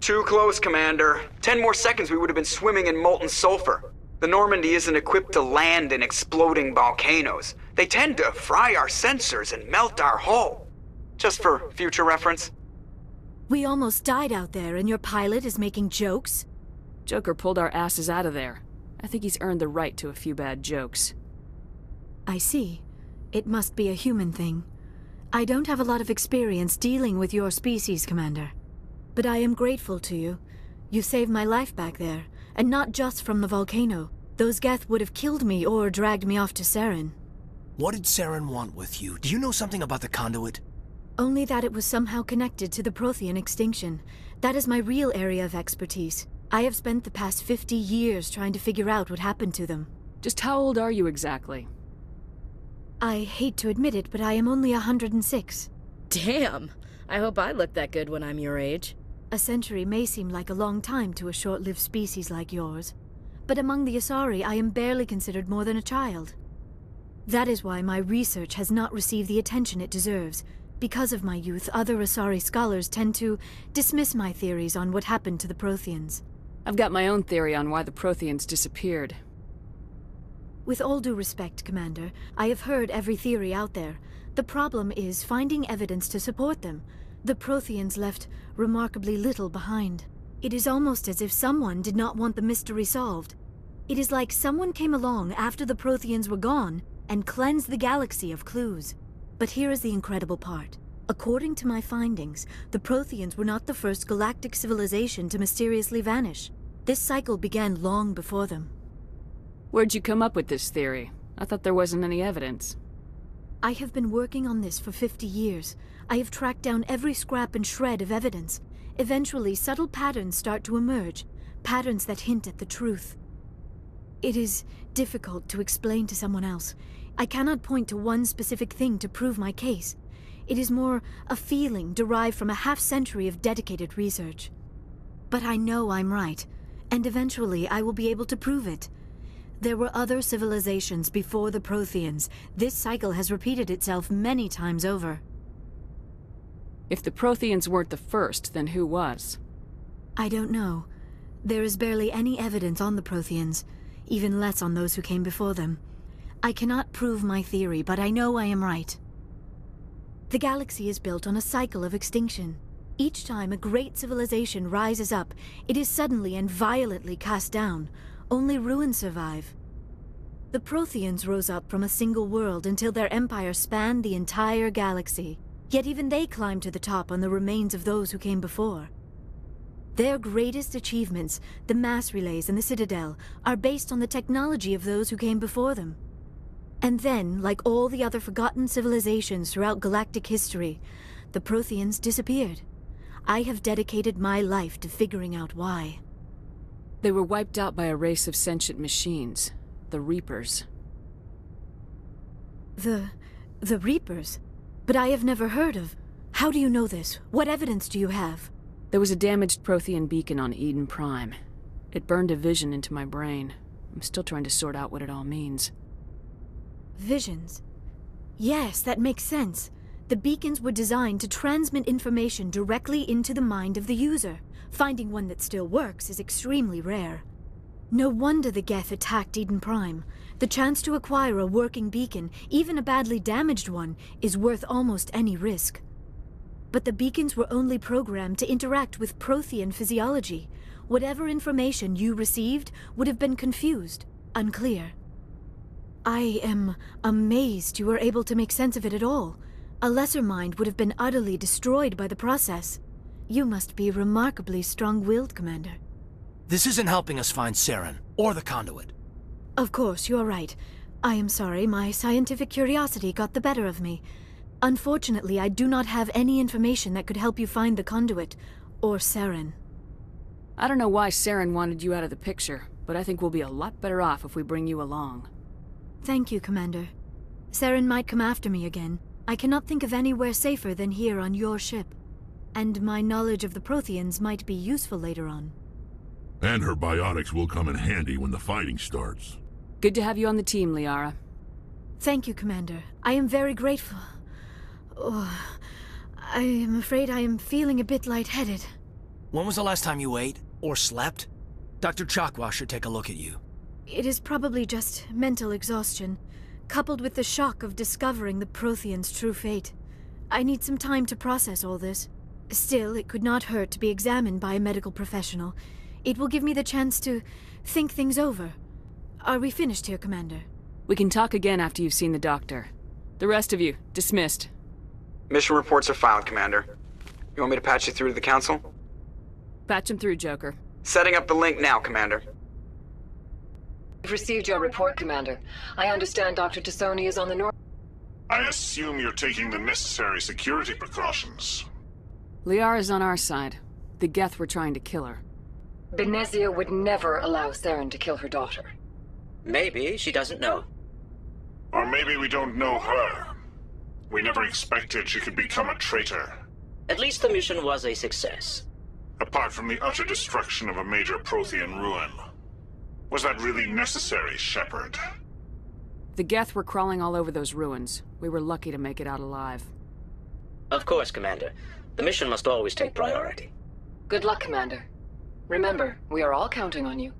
Too close, Commander. 10 more seconds we would have been swimming in molten sulfur. The Normandy isn't equipped to land in exploding volcanoes. They tend to fry our sensors and melt our hull. Just for future reference. We almost died out there, and your pilot is making jokes? Joker pulled our asses out of there. I think he's earned the right to a few bad jokes. I see. It must be a human thing. I don't have a lot of experience dealing with your species, Commander. But I am grateful to you. You saved my life back there, and not just from the volcano. Those Geth would have killed me or dragged me off to Saren. What did Saren want with you? Do you know something about the conduit? Only that it was somehow connected to the Prothean extinction. That is my real area of expertise. I have spent the past 50 years trying to figure out what happened to them. Just how old are you exactly? I hate to admit it, but I am only 106. Damn! I hope I look that good when I'm your age. A century may seem like a long time to a short-lived species like yours, but among the Asari I am barely considered more than a child. That is why my research has not received the attention it deserves. Because of my youth, other Asari scholars tend to dismiss my theories on what happened to the Protheans. I've got my own theory on why the Protheans disappeared. With all due respect, Commander, I have heard every theory out there. The problem is finding evidence to support them. The Protheans left remarkably little behind. It is almost as if someone did not want the mystery solved. It is like someone came along after the Protheans were gone and cleansed the galaxy of clues. But here is the incredible part. According to my findings, the Protheans were not the first galactic civilization to mysteriously vanish. This cycle began long before them. Where'd you come up with this theory? I thought there wasn't any evidence. I have been working on this for 50 years. I have tracked down every scrap and shred of evidence. Eventually, subtle patterns start to emerge, patterns that hint at the truth. It is difficult to explain to someone else. I cannot point to one specific thing to prove my case. It is more a feeling derived from a half-century of dedicated research. But I know I'm right, and eventually I will be able to prove it. There were other civilizations before the Protheans. This cycle has repeated itself many times over. If the Protheans weren't the first, then who was? I don't know. There is barely any evidence on the Protheans, even less on those who came before them. I cannot prove my theory, but I know I am right. The galaxy is built on a cycle of extinction. Each time a great civilization rises up, it is suddenly and violently cast down. Only ruins survive. The Protheans rose up from a single world until their empire spanned the entire galaxy. Yet even they climbed to the top on the remains of those who came before. Their greatest achievements, the mass relays and the Citadel, are based on the technology of those who came before them. And then, like all the other forgotten civilizations throughout galactic history, the Protheans disappeared. I have dedicated my life to figuring out why. They were wiped out by a race of sentient machines, the Reapers. The Reapers? But I have never heard of. How do you know this? What evidence do you have? There was a damaged Prothean beacon on Eden Prime. It burned a vision into my brain. I'm still trying to sort out what it all means. Visions? Yes, that makes sense. The beacons were designed to transmit information directly into the mind of the user. Finding one that still works is extremely rare. No wonder the Geth attacked Eden Prime. The chance to acquire a working beacon, even a badly damaged one, is worth almost any risk. But the beacons were only programmed to interact with Prothean physiology. Whatever information you received would have been confused, unclear. I am amazed you were able to make sense of it at all. A lesser mind would have been utterly destroyed by the process. You must be remarkably strong-willed, Commander. This isn't helping us find Saren, or the conduit. Of course, you're right. I am sorry, my scientific curiosity got the better of me. Unfortunately, I do not have any information that could help you find the conduit, or Saren. I don't know why Saren wanted you out of the picture, but I think we'll be a lot better off if we bring you along. Thank you, Commander. Saren might come after me again. I cannot think of anywhere safer than here on your ship. And my knowledge of the Protheans might be useful later on. And her biotics will come in handy when the fighting starts. Good to have you on the team, Liara. Thank you, Commander. I am very grateful. Oh, I am afraid I am feeling a bit lightheaded. When was the last time you ate? Or slept? Dr. Chakwa should take a look at you. It is probably just mental exhaustion, coupled with the shock of discovering the Prothean's true fate. I need some time to process all this. Still, it could not hurt to be examined by a medical professional. It will give me the chance to think things over. Are we finished here, Commander? We can talk again after you've seen the doctor. The rest of you, dismissed. Mission reports are filed, Commander. You want me to patch you through to the Council? Patch him through, Joker. Setting up the link now, Commander. I've received your report, Commander. I understand Dr. Tassoni is on the north. I assume you're taking the necessary security precautions. Liara's on our side. The Geth were trying to kill her. Benezia would never allow Saren to kill her daughter. Maybe she doesn't know. Or maybe we don't know her. We never expected she could become a traitor. At least the mission was a success. Apart from the utter destruction of a major Prothean ruin. Was that really necessary, Shepard? The Geth were crawling all over those ruins. We were lucky to make it out alive. Of course, Commander. The mission must always take priority. Good luck, Commander. Remember, we are all counting on you.